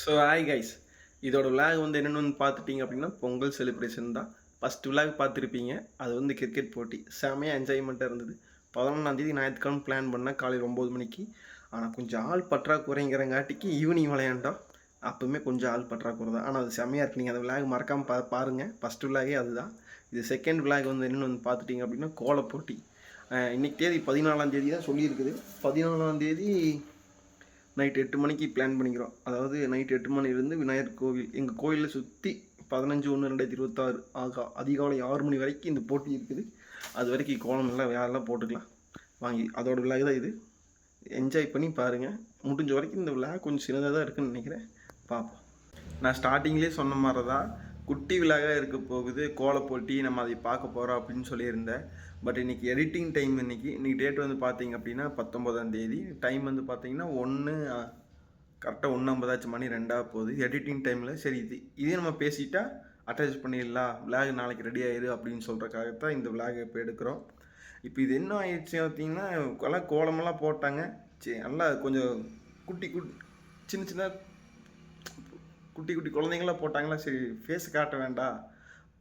So hi guys, இதோட vlog வந்து என்னென்னு பார்த்துட்டிங்க அப்படின்னா பொங்கல் செலிப்ரேஷன் தான். ஃபஸ்ட் விளாக் பார்த்துருப்பீங்க. அது வந்து கிரிக்கெட் போட்டி செமையாக என்ஜாய்மெண்ட்டாக இருந்தது. 11ஆம் தேதி ஞாயிற்றுக்கிழமை பிளான் பண்ணால் காலையில் 9 மணிக்கு. ஆனால் கொஞ்சம் ஆள் பற்றாக்குறைங்கிறங்காட்டிக்கு ஈவினிங் விளையாண்டோம். அப்போவுமே கொஞ்சம் ஆள் பற்றாக்குறை தான். ஆனால் அது செமையாக இருக்குது. நீங்கள் அந்த விளாக் மறக்காமல் பாருங்கள். ஃபஸ்ட்டு விளாகே அதுதான். இது செகண்ட் விளாக் வந்து என்னென்னு வந்து பார்த்துட்டிங்க அப்படின்னா கோலப் போட்டி. இன்றைக்கி தேதி 14ஆம் தேதி தான் சொல்லியிருக்குது. 14ஆம் தேதி நைட் 8 மணிக்கு பிளான் பண்ணிக்கிறோம். அதாவது நைட் 8 மணிலேருந்து விநாயகர் கோவில் எங்கள் கோயிலில் சுற்றி 15/1/2026 அதிகாலை 6 மணி வரைக்கும் இந்த போட்டி இருக்குது. அது வரைக்கும் கோலம் எல்லாம் வேறெல்லாம் போட்டுக்கலாம் வாங்கி. அதோட விளாக் தான் இது. என்ஜாய் பண்ணி பாருங்கள். முடிஞ்ச வரைக்கும் இந்த விளாக் கொஞ்சம் சின்னதாக தான் இருக்குதுன்னு நினைக்கிறேன். பார்ப்போம். நான் ஸ்டார்டிங்லேயே சொன்ன மாதிரி தான் குட்டி விழாவாக இருக்க போகுது. கோலப் போட்டி நம்ம அதை பார்க்க போகிறோம் அப்படின்னு சொல்லியிருந்தேன். பட் இன்றைக்கி எடிட்டிங் டைம். இன்றைக்கி டேட் வந்து பார்த்திங்க அப்படின்னா 19ஆம் தேதி. டைம் வந்து பார்த்திங்கன்னா கரெக்டாக 1:50 மணி 2 போகுது எடிட்டிங் டைமில். சரி, இதே நம்ம பேசிட்டா அட்டாச் பண்ணிடலாம், விளாக் நாளைக்கு ரெடி ஆயிடு அப்படின்னு சொல்கிறக்காகத்தான் இந்த விளாக் இப்போ எடுக்கிறோம். இப்போ இது என்ன ஆயிடுச்சு பார்த்திங்கன்னா, எல்லாம் கோலமெல்லாம் போட்டாங்க. சரி, நல்லா கொஞ்சம் சின்ன குட்டி குழந்தைங்களாம் போட்டாங்களா. சரி, ஃபேஸ் காட்ட வேண்டாம்,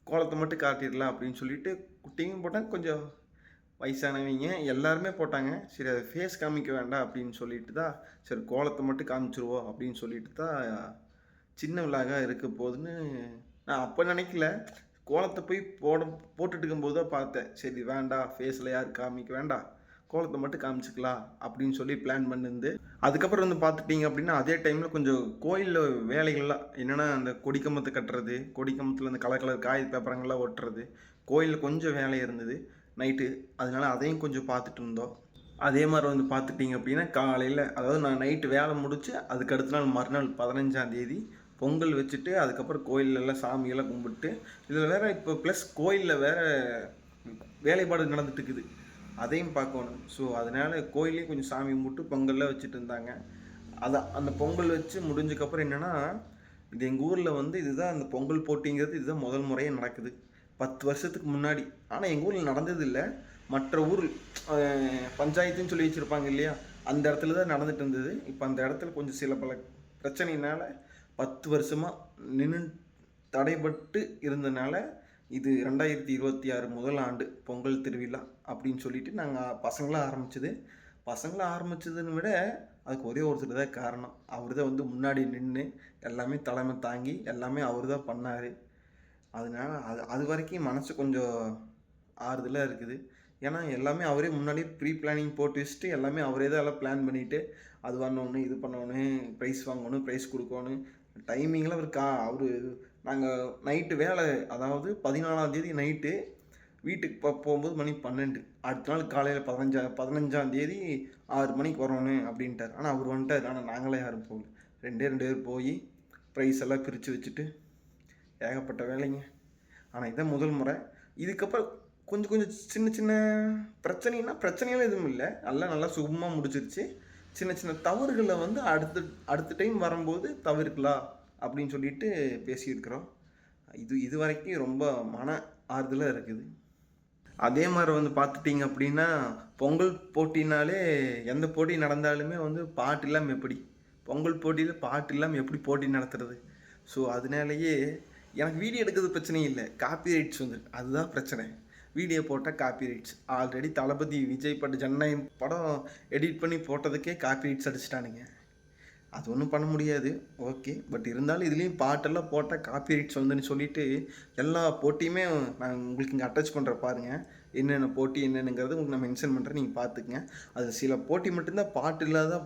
கோலத்தை மட்டும் காட்டிடலாம் அப்படின்னு சொல்லிட்டு குட்டியும் போட்டாங்க, கொஞ்சம் வயசானவங்க எல்லாருமே போட்டாங்க. சரி, அதை ஃபேஸ் காமிக்க வேண்டாம் அப்படின்னு சொல்லிட்டு தான் சரி கோலத்தை மட்டும் காமிச்சிருவோம் அப்படின்னு சொல்லிட்டு தான் சின்ன விழாக இருக்க போகுதுன்னு நான் அப்போ நினைக்கல. கோலத்தை போய் போட்டுட்டு இருக்கும்போது தான் பார்த்தேன். சரி வேண்டாம், ஃபேஸில் யாரும் காமிக்க வேண்டாம், கோலத்தை மட்டும் காமிச்சிக்கலாம் அப்படின்னு சொல்லி பிளான் பண்ணிருந்து. அதுக்கப்புறம் வந்து பார்த்துட்டிங்க அப்படின்னா அதே டைமில் கொஞ்சம் கோயிலில் வேலைகள்லாம் என்னென்னா, அந்த கொடிக்கம்பத்தை கட்டுறது, கொடிக்கம்பத்தில் அந்த கலர் கலர் காய் பேப்பரங்கள்லாம் ஒட்டுறது, கோயிலில் கொஞ்சம் வேலை இருந்தது நைட்டு. அதனால் அதையும் கொஞ்சம் பார்த்துட்டு இருந்தோம். அதே மாதிரி வந்து பார்த்துட்டிங்க அப்படின்னா காலையில், அதாவது நான் நைட்டு வேலை முடித்து அதுக்கு அடுத்த நாள் மறுநாள் 15ஆம் தேதி பொங்கல் வச்சுட்டு அதுக்கப்புறம் கோயிலெல்லாம் சாமியெல்லாம் கும்பிட்டு, இதில் வேறு இப்போ ப்ளஸ் கோயிலில் வேறு வேலைப்பாடு நடந்துட்டு இருக்குது, அதையும் பார்க்கணும். ஸோ அதனால் கோயிலே கொஞ்சம் சாமி கும்பிட்டு பொங்கல்லாம் வச்சுட்டு இருந்தாங்க. அந்த பொங்கல் வச்சு முடிஞ்சக்கப்புறம் என்னென்னா, இது எங்கள் ஊரில் வந்து இதுதான் அந்த பொங்கல் போட்டிங்கிறது இதுதான் முதல் முறையாக நடக்குது 10 வருஷத்துக்கு முன்னாடி. ஆனால் எங்கள் ஊரில் நடந்ததில்லை. மற்ற ஊர் பஞ்சாயத்துன்னு சொல்லி வச்சுருப்பாங்க இல்லையா, அந்த இடத்துல தான் நடந்துட்டு இருந்தது. இப்போ அந்த இடத்துல கொஞ்சம் சில பல பிரச்சனையினால் 10 வருஷமாக தடைபட்டு இருந்தனால இது 2026 முதல் ஆண்டு பொங்கல் திருவிழா அப்படின்னு சொல்லிட்டு நாங்கள் பசங்களாக ஆரம்பிச்சதுன்னு விட அதுக்கு ஒரே ஒருத்தர் தான் காரணம். அவர் தான் வந்து முன்னாடி நின்று எல்லாமே தலைமை தாங்கி எல்லாமே அவர் தான் பண்ணார். அதனால் அது வரைக்கும் மனசு கொஞ்சம் ஆறுதலாக இருக்குது. ஏன்னா எல்லாமே அவரே முன்னாடியே ப்ரீ பிளானிங் போட்டு வச்சுட்டு எல்லாமே அவரே தான் எல்லாம் பிளான் பண்ணிவிட்டு அது பண்ணணும், இது பண்ணணும், ப்ரைஸ் வாங்கணும், ப்ரைஸ் கொடுக்கணும், டைமிங்கில் அவர் நாங்கள் நைட்டு வேலை, அதாவது 14ஆம் தேதி நைட்டு வீட்டுக்கு போகும்போது மணி 12. அடுத்த நாள் காலையில் 15ஆம் தேதி 6 மணிக்கு வரணும் அப்படின்ட்டார். ஆனால் அவர் வந்துட்டார். ஆனால் நாங்களே யாரும் போகல. 2 பேர் போய் ப்ரைஸ் எல்லாம் பிரித்து வச்சுட்டு ஏகப்பட்ட வேலைங்க. ஆனால் இதான் முதல் முறை. இதுக்கப்புறம் கொஞ்சம் சின்ன சின்ன பிரச்சனையெல்லாம் எதுவும் இல்லை. நல்லா சுகமாக முடிச்சிருச்சு. சின்ன தவறுகளை வந்து அடுத்த டைம் வரும்போது தவிர்க்கலாம் அப்படின்னு சொல்லிட்டு பேசியிருக்கிறோம். இது வரைக்கும் ரொம்ப மன ஆறுதலாக இருக்குது. அதே மாதிரி வந்து பார்த்துட்டிங்க அப்படின்னா பொங்கல் போட்டினாலே எந்த போட்டி நடந்தாலுமே வந்து பாட்டு இல்லாமல் எப்படி, பொங்கல் போட்டியில் பாட்டு இல்லாமல் எப்படி போட்டி நடத்துறது. ஸோ அதனாலேயே எனக்கு வீடியோ எடுக்கிறது பிரச்சனை இல்லை, காப்பி ரைட்ஸ் அதுதான் பிரச்சனை. வீடியோ போட்டால் காப்பி ரைட்ஸ். ஆல்ரெடி தளபதி விஜய் ஜனநாயகம் படம் எடிட் பண்ணி போட்டதுக்கே காப்பி ரைட்ஸ் அடிச்சிட்டானுங்க. அது ஒன்றும் பண்ண முடியாது, ஓகே. பட் இருந்தாலும் இதுலேயும் பாட்டெல்லாம் போட்டால் காப்பி ரைட்ஸ் வந்துன்னு சொல்லிட்டு எல்லா போட்டியுமே நான் உங்களுக்கு இங்கே அட்டாச் பண்ணுற பாருங்கள். என்னென்ன போட்டி என்னென்னங்கிறது உங்களுக்கு நான் மென்ஷன் பண்ணுறேன், நீங்கள் பார்த்துக்குங்க. அது சில போட்டி மட்டும்தான் பாட்டு இல்லாத,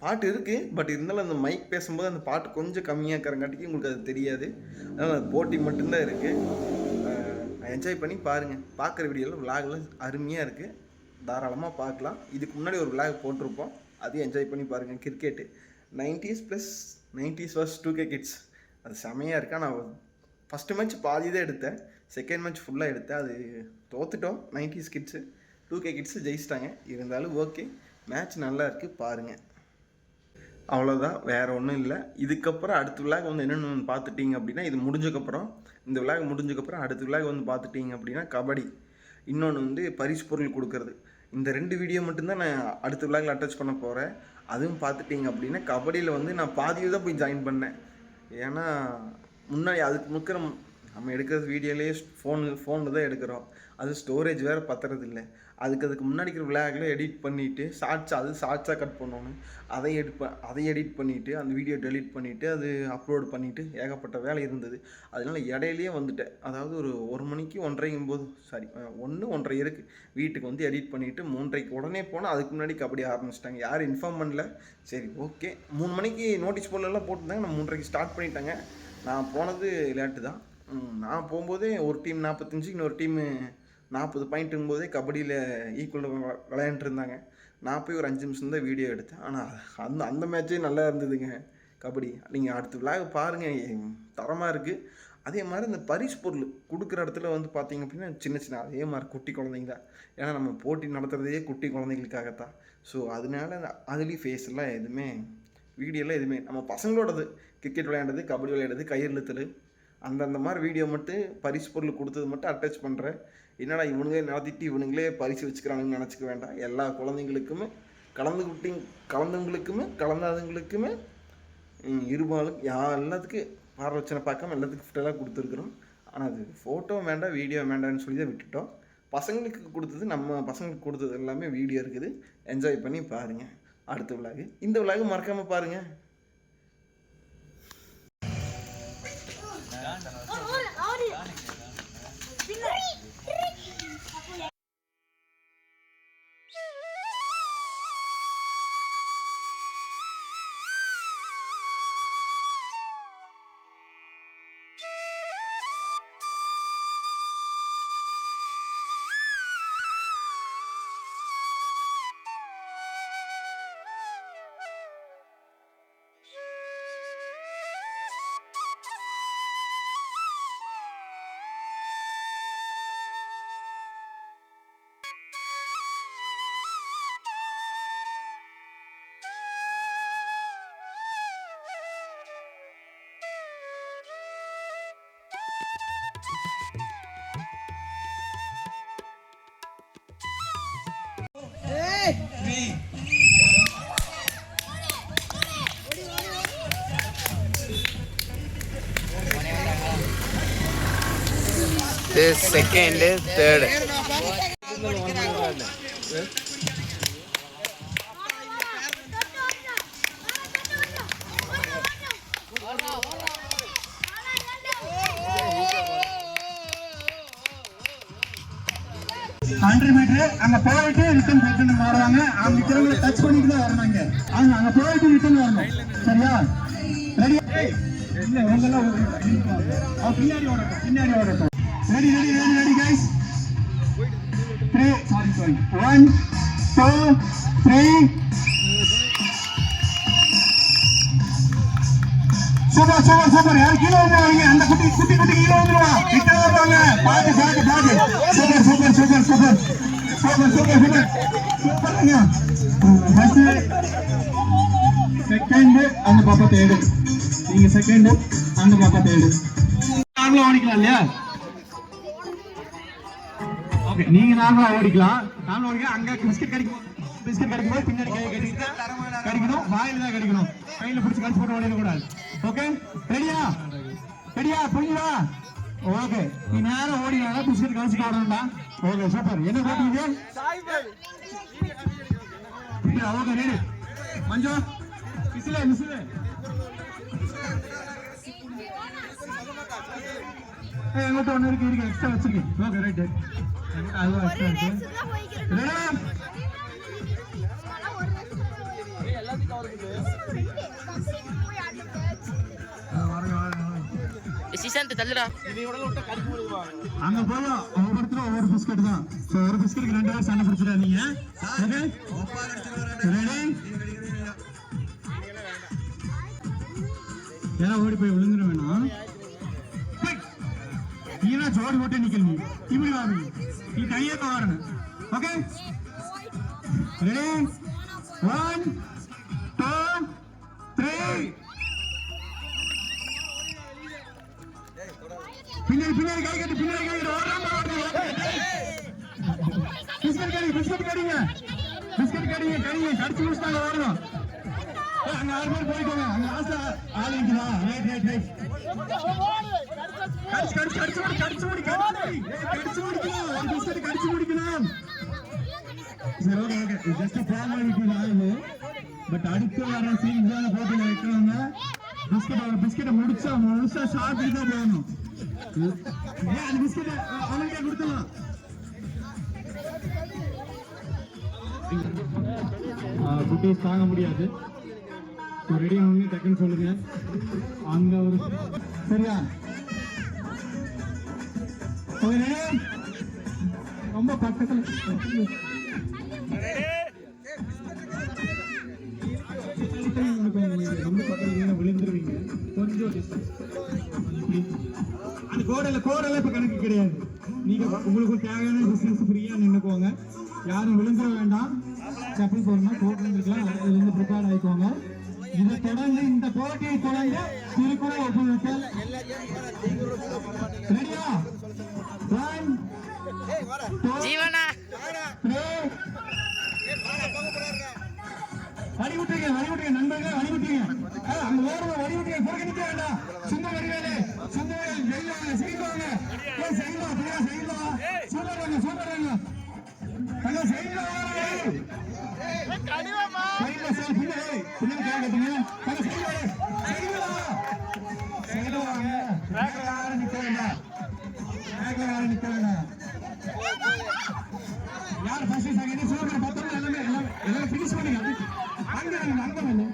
பாட்டு இருக்குது பட் இருந்தாலும் அந்த மைக் பேசும்போது அந்த பாட்டு கொஞ்சம் கம்மியாக இருக்கிறங்காட்டிக்கு உங்களுக்கு அது தெரியாது. அதனால் அந்த போட்டி மட்டும்தான் இருக்குது. என்ஜாய் பண்ணி பாருங்கள். பார்க்குற வீடியோவில் விளாக்லாம் அருமையாக இருக்குது, தாராளமாக பார்க்கலாம். இதுக்கு முன்னாடி ஒரு விளாக் போட்டிருப்போம், அதையும் என்ஜாய் பண்ணி பாருங்கள். Cricket 90s plus 90s vs 2K kids, அது செமையாக இருக்குது. நான் ஃபஸ்ட்டு மேட்ச் பாதி தான் எடுத்தேன், செகண்ட் மேட்ச் ஃபுல்லாக எடுத்தேன். அது தோத்துட்டோம். 90s கிட்ஸு 2K கிட்ஸு ஜெயிச்சிட்டாங்க. இருந்தாலும் ஓகே, மேட்ச் நல்லா இருக்குது, பாருங்கள். அவ்வளோதான், வேறு ஒன்றும் இல்லை. இதுக்கப்புறம் அடுத்த விளாக் வந்து என்னென்னு பார்த்துட்டிங்க அப்படின்னா, இது முடிஞ்சக்கப்புறம், இந்த விளாக் முடிஞ்சக்கப்புறம் அடுத்த விளாக் வந்து பார்த்துட்டிங்க அப்படின்னா கபடி, இன்னொன்று வந்து பரிசு பொருள் கொடுக்கறது. இந்த 2 வீடியோ மட்டும்தான் நான் அடுத்த விளாகில் அட்டாச் பண்ண போகிறேன். அதுவும் பார்த்துட்டிங்க அப்படின்னா கபடியில் வந்து நான் பாதியில் தான் போய் ஜாயின் பண்ணேன். ஏன்னா முன்னாடி அதுக்கு முக்கிற நம்ம எடுக்கிறது வீடியோலேயே ஃபோனில் தான் எடுக்கிறோம். அது ஸ்டோரேஜ் வேறு பத்துறதில்லை. அதுக்கு முன்னாடி இருக்கிற விளாகில் எடிட் பண்ணிவிட்டு ஷார்ட்ஸாக கட் பண்ணணும். அதை எடிட் பண்ணிவிட்டு அந்த வீடியோ டெலீட் பண்ணிவிட்டு அது அப்லோட் பண்ணிவிட்டு ஏகப்பட்ட வேலை இருந்தது. அதனால் இடையிலேயே வந்துட்டேன். அதாவது ஒரு மணிக்கு 1:30 இருக்குது வீட்டுக்கு வந்து எடிட் பண்ணிவிட்டு 3:30 உடனே போனால் அதுக்கு முன்னாடி கபடி ஆரம்பிச்சிட்டாங்க. யாரும் இன்ஃபார்ம் பண்ணல. சரி ஓகே 3 மணிக்கு நோட்டீஸ் போர்டெல்லாம் போட்டிருந்தாங்க. நான் 3:30 ஸ்டார்ட் பண்ணிட்டாங்க. நான் போனது லேட்டு தான். நான் போகும்போதே ஒரு டீம் 45, இன்னொரு டீமு 40 பாயிண்ட்டுங்கும் போதே கபடியில் ஈக்குவல் விளையாண்டுருந்தாங்க. நான் போய் ஒரு 5 நிமிஷம் தான் வீடியோ எடுத்தேன். ஆனால் அந்த மேட்ச்சே நல்லா இருந்ததுங்க கபடி. நீங்கள் அடுத்த விளாக் பாருங்கள், தரமாக இருக்குது. அதே மாதிரி இந்த பரிசு பொருள் கொடுக்குற இடத்துல வந்து பார்த்திங்க அப்படின்னா சின்ன அதே மாதிரி குட்டி குழந்தைங்க தான். ஏன்னா நம்ம போட்டி நடத்துகிறதே குட்டி குழந்தைங்களுக்காகத்தான். ஸோ அதனால அதுலேயும் ஃபேஸ்லாம் எதுவுமே வீடியோலாம் எதுவுமே நம்ம பசங்களோடது கிரிக்கெட் விளையாடுறது, கபடி விளையாடுறது, கயிறுழுத்தல் அந்த மாதிரி வீடியோ மட்டும் பரிசு பொருள் கொடுத்தது மட்டும் அட்டாச் பண்ணுறேன். என்னடா இவனுங்களே நடத்திட்டு இவனுங்களே பரிசு வச்சுக்கிறாங்கன்னு நினச்சிக்க வேண்டாம். எல்லா குழந்தைங்களுக்குமே கலந்தவங்களுக்குமே கலந்தாதவங்களுக்குமே இருபாலும் எல்லாத்துக்கும் பாரபட்சனை பார்க்காம எல்லாத்துக்கும் கிஃப்டெல்லாம் கொடுத்துருக்குறோம். ஆனால் அது ஃபோட்டோ வேண்டாம் வீடியோ வேண்டாம்னு சொல்லி தான் விட்டுட்டோம். பசங்களுக்கு கொடுத்தது நம்ம பசங்களுக்கு கொடுத்தது எல்லாமே வீடியோ இருக்குது. என்ஜாய் பண்ணி பாருங்கள். அடுத்த விளாகு இந்த விளாகு மறக்காமல் பாருங்கள். This second is third. Metre அங்க போயிட்டு ரிட்டர்ன் வருவாங்க. அவங்க திரும்ப டச் பண்ணிட்டு தான் வரணுங்க. அங்க போயிட்டு ரிட்டர்ன் வரணும். சரியா? ரெடி? இல்ல உங்கெல்லாம் பின்னாடி ஓடட்டும். Ready guys. 1 2 3 சூப்பர். யார் கீழே வந்துருவாங்க? அந்த குட்டி கீழே வந்துருவா. கிட்ட வருவாங்க. பாத்து. சூப்பர். செகண்ட் அந்த பாப்பா தேடு. நீங்க செகண்ட் அந்த பாப்பா தேடு. நார்மலா ஓடிக்கலாம் இல்லையா? ஓகே, நீங்க நார்மலா ஓடிக்கலாம். அங்க பிஸ்கட் கிடைக்கும்போது பின்னாடி கை கிடைக்கணும். வாயில தான் கிடைக்கணும். கையில பிடிச்சி கழிச்சு போட்டு ஓடிடக்கூடாது. ஓகே, ரெடியா? புரியுதா? ஓகே, நீ நேரம் ஓடினா பிஸ்கட் கழிச்சு ஓடணும்டா. Okay, super. என்ன போட்டீங்க? Okay, ready. மஞ்சு மிஸ்ல எங்கிட்ட ஒண்ணு இருக்கு எக்ஸ்ட்ரா வச்சிருக்கேன். Okay, right. அதுவும் எக்ஸ்ட்ரா இருக்கு. அங்க போதும் ஒவ்வொருத்தரும் ஒவ்வொரு பிஸ்கட் தான். ஒரு பிஸ்கட்டுக்கு 2 பேர் சண்டை பிடிச்சிடாதீங்க. ஏன்னா ஓடி போய் விழுந்துட வேணாம். நீனா ஜோடி போட்டு நிக்கணும். இப்படி வாங்க, நீ தனியா தான் வரணும். Okay, ready? 1 2 3. பின்னாடி கை கட்டி பிஸ்கட் கடிங்க கடிச்சு முடிச்சுட்டாங்க. ஓடணும். அங்க 6 பேர் போயிட்டோங்க. அங்க லாஸ்ட்ல ஆள் இருக்குதா? ரைட். கடிச்சு முடிக்கலாம். ஒரு பிஸ்கட் கடிச்சு முடிக்கலாம். சரி, ஓகே. ஜஸ்ட் ஃபார்மாலிட்டி தான் இது. பட் அடுத்து வர சீன்ஸான போட்டியில வைக்கிறவங்க பிஸ்கெட்டை முழுசா சாப்பிட்டு தான் போகணும். அந்த பிஸ்கெட்டை அவனுக்கே கொடுத்துடலாம். குட்டீஸ் தாங்க முடியாது. ரெடி ஆகுங்க, டக்குன்னு சொல்லுங்க. அங்க ஒரு சரியா ரொம்ப பக்கத்துல ரொம்ப பக்கத்துல விழுந்துருவீங்க. கொஞ்சம் அந்த கோடெல்லாம் இப்ப கணக்கு கிடையாது. நீங்க உங்களுக்கு தேவையான டிஸ்டன்ஸ் ஃப்ரீயா நின்னுக்கோங்க. யாரும் விழுந்துட வேண்டாம். செப்பல் போடணும், கோட் இருந்துக்கலாம். அதுல இருந்து ப்ரிப்பேர் ஆயிக்கோங்க. இதை தொடர்ந்து இந்த போட்டியை தொடர்ந்து திருக்குறள் ஒப்புவித்தல். ரெடியா? 1 ஜீவனா வடிவிட்டுங்க நண்பர்கள், வடிவிட்டுங்க. அங்க ஓடுற வடிவிட்டுங்க, புறக்கணிக்க வேண்டாம். சுந்த வடிவேலு செய்வாங்க. சூப்பராங்க. அங்க செய்வாங்க. யார் ஃபர்ஸ்ட் செகண்ட் சூப்பர் பத்தல எல்லாமே ஃபினிஷ் பண்ணுங்க. அங்க வந்து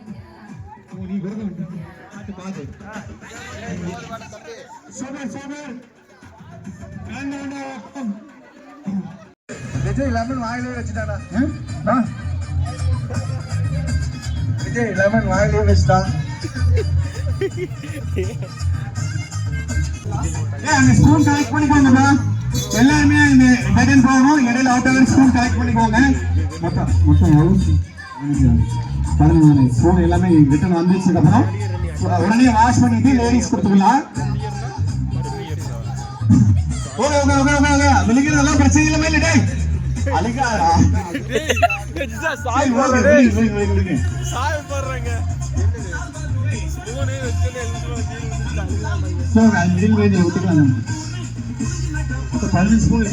நீ குரங்க பாத்து சூப்பர் விஜய் லெமன் வாயிலே வச்சுட்டானா? விஜய் லெமன் வாயிலே வச்சுட்டா. அங்க ஸ்பூன் கலெக்ட் பண்ணிக்கோங்கப்பா. எல்லாருமே இந்த டெடன் போகணும். இடையில அவுட் ஸ்பூன் கலெக்ட் பண்ணிக்கோங்க. மொத்தம் ஸ்பூன் எல்லாமே ரிட்டர்ன் வந்துச்சுக்கு அப்புறம் உடனே வாஷ் பண்ணிட்டு லேடிஸ் கொடுத்துக்கலாம். ஓகே விழுகிறதெல்லாம் பிரச்சனை இல்லை. மேலே அழுகாடா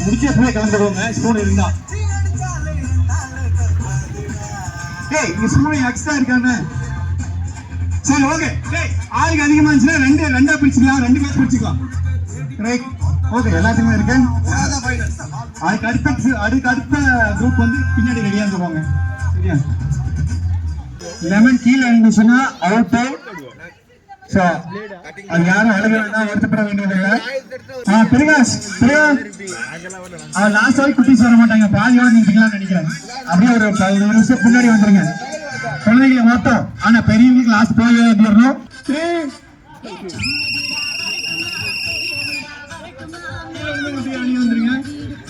முடிச்சே கலந்துடுவோங்க. ஸ்பூன் இருந்தா ஸ்பூன் எக்ஸ்ட்ரா இருக்காங்க. சரி, ஓகே. ஆளுக்கு அதிகமா இருந்துச்சுன்னா ரெண்டா பிரிச்சுக்கலாம். 2 மேட்ச் பிரிச்சுக்கலாம். Right, okay. எல்லாத்துக்குமே இருக்கு. அதுக்கு அடுத்த குரூப் வந்து பின்னாடி ரெடியா இருந்துவாங்க. சரியா? லெமன் கீழே இருந்துச்சுன்னா அவுட். அது யாரும் அழக வேண்டாம், வருத்தப்பட வேண்டியதில்லை. லாஸ்ட் வரைக்கும் குட்டீஸ் வர மாட்டாங்க. பாதியோட நீங்களாம் நினைக்கிறேன். அப்படியே ஒரு 15 நிமிஷம் பின்னாடி வந்துருங்க. குழந்தைங்களை மொத்தம். ஆனா பெரியவங்களுக்கு லாஸ்ட் போய் வந்துடணும்.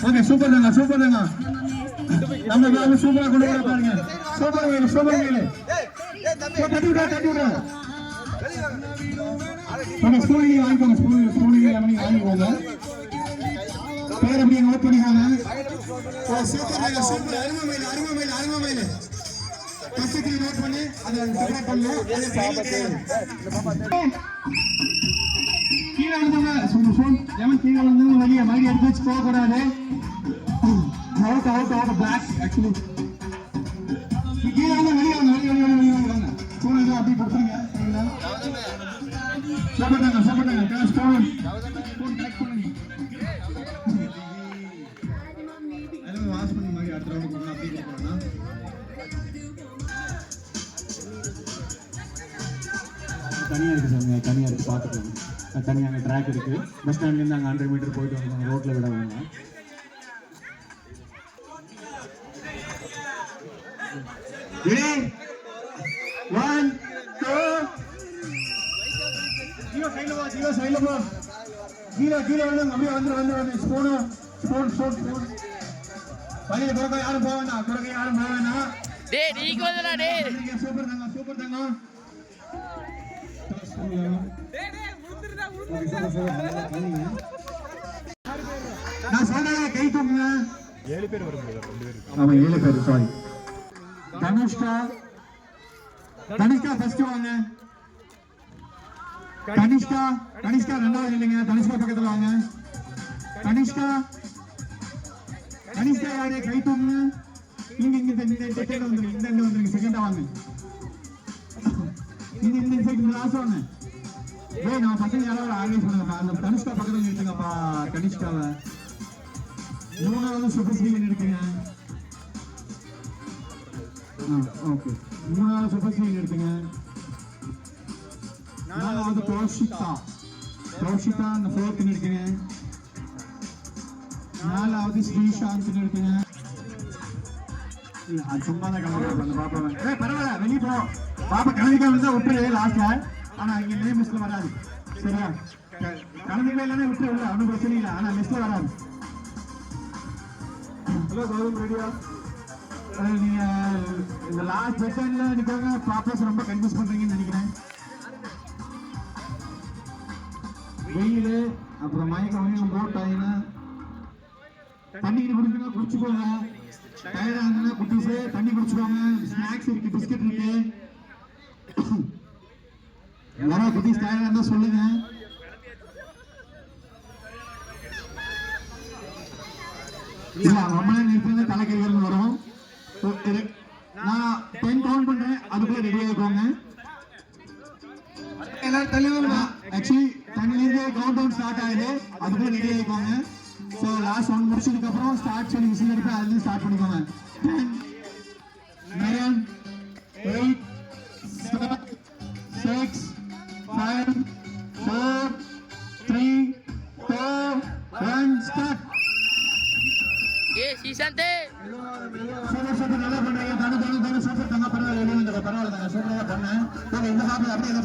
ஓகே, சூப்பர் தாங்க. நம்ம சூப்பரா கொண்டு வர பாருங்க. சூப்பர் மேலே தட்டி விடுறா. ஸ்கூலிங்க வாங்கிக்கோங்க. பேர் அப்படியே நோட் பண்ணிக்கோங்க. சூப்பர் அருமையில பக்கத்துல நோட் பண்ணி அதை செப்பரேட் பண்ணணும். கீழே விழுந்தவங்க கீழே விழுந்தவங்க வெளியே மறுபடியும் எடுத்து வச்சு போகக்கூடாது. Out black. ஆக்சுவலி கீழே வந்து வெளியே வாங்க. ஸ்கூல் அப்படி கொடுத்துருங்க. சாப்பிட்டாங்க. ஸ்பூன் கரெக்ட் பண்ணுங்க. வாஷ் பண்ணி மாதிரி அடுத்த ரவுண்ட் கொடுக்கணும். அப்படி கொடுக்கணும். தனியாக இருக்குது சார். தனியாக இருக்குது, பார்த்துக்கோங்க. தனியாக அங்கே ட்ராக் இருக்குது. பஸ் ஸ்டாண்ட்லேருந்து அங்கே 100 மீட்டர் போயிட்டு வந்தாங்க. ரோட்டில் விட வேண்டாம். Ready? 1, 2. ஜீவோ சைடுல போ. கீழே வந்து அப்படியே வந்து ஸ்பூன். வழியில குறக்க யாரும் போக வேண்டாம். டேய் நீங்க வந்துடா டேய். சூப்பர் தாங்க. நான் சொல்றேன், கை தூக்குங்க. 7 பேர் வர முடியல. 2 பேர். ஆமா, 7 பேர். சாரி. தனுஷ்கா, தனிஷ்கா ஃபர்ஸ்ட் வாங்க. கனிஷ்கா ரெண்டாவது இல்லைங்க. தனிஷ்கா பக்கத்துல வாங்க. கனிஷ்கா யாரே கை தூக்குங்க. நீங்க இந்த செகண்ட் வந்துருங்க. இந்த வந்துருங்க. செகண்டா வாங்க. இந்த சைடு லாஸ்ட் வாங்க. ஏய் நான் பசங்க யாராவது ஆர்கனைஸ் பண்ணுங்கப்பா. அந்த தனிஷ்கா பக்கத்துல நிறுத்துங்கப்பா. கனிஷ்காவை மூணாவது சூப்பர் ஸ்க்ரீன் எடுத்துங்க. ஓகே மூணாவது சூப்பர் ஸ்க்ரீன் எடுத்துங்க. நாலாவது கௌஷிகா அந்த ஃபோர்த் எடுத்துங்க. நாலாவது ஸ்ரீசாந்த் எடுத்துங்க. அது சும்மா தான் கிளம்புறேன் அந்த பாப்பாவை. பரவாயில்ல வெளியே போ. பாப்பா கிளம்பிக்காம இருந்தா விட்டுரு லாஸ்ட்ல. ஆனா இங்க நேம் லிஸ்ட்ல வராது. சரியா கிளம்பிக்கல இல்லைன்னா விட்டுரு. இல்லை ஒன்றும் பிரச்சனை இல்லை. ஆனா லிஸ்ட்ல வராது. ஹலோ கௌதம் ரெடியா? நீங்க இந்த லாஸ்ட் செஷன்ல நிக்கவங்க பாப்பாஸ் ரொம்ப கன்ஃபியூஸ் பண்றீங்கன்னு நினைக்கிறேன். வெயில் அப்புறம் மயக்கம் போட் ஆயினா தண்ணி குடிச்சுங்க. குடிச்சுக்கோங்க. டயர்டா இருந்தா குட்டிஸு தண்ணி குடிச்சுக்கோங்க. ஸ்நாக்ஸ் இருக்கு, பிஸ்கட் இருக்கு. யாராவது குட்டிஸ் டயர்டா இருந்தா சொல்லுங்க. ரொம்ப நேரம் நிறுத்தி தலைக்கறிகள் வரும். நான் 10 கவுண்ட் பண்றேன். அதுக்குள்ள ரெடி ஆகிக்கோங்க. எல்லாரும் தலைவர் ஆக்சுவலி தண்ணியிலே கவுண்ட் டவுன் ஸ்டார்ட் ஆகுது. அதுக்குள்ள ரெடி ஆகிக்கோங்க. ஸோ லாஸ்ட் 1 முடிச்சதுக்கு அப்புறம் ஸ்டார்ட் சொல்லி விசில் எடுப்பேன். அதுலேயும் ஸ்டார்ட் பண்ணிக்கோங்க. 10 9 8 7 6 5 4 3 2 1 ஸ்டார்ட். ஏ சீசந்தே சூப்பர் நல்லா பண்றீங்க. தனு சூப்பர் தங்க பரவாயில்ல. பரவாயில்ல சூப்பரா பண்ணேன். இந்த பாப்பா அப்படியே இந்த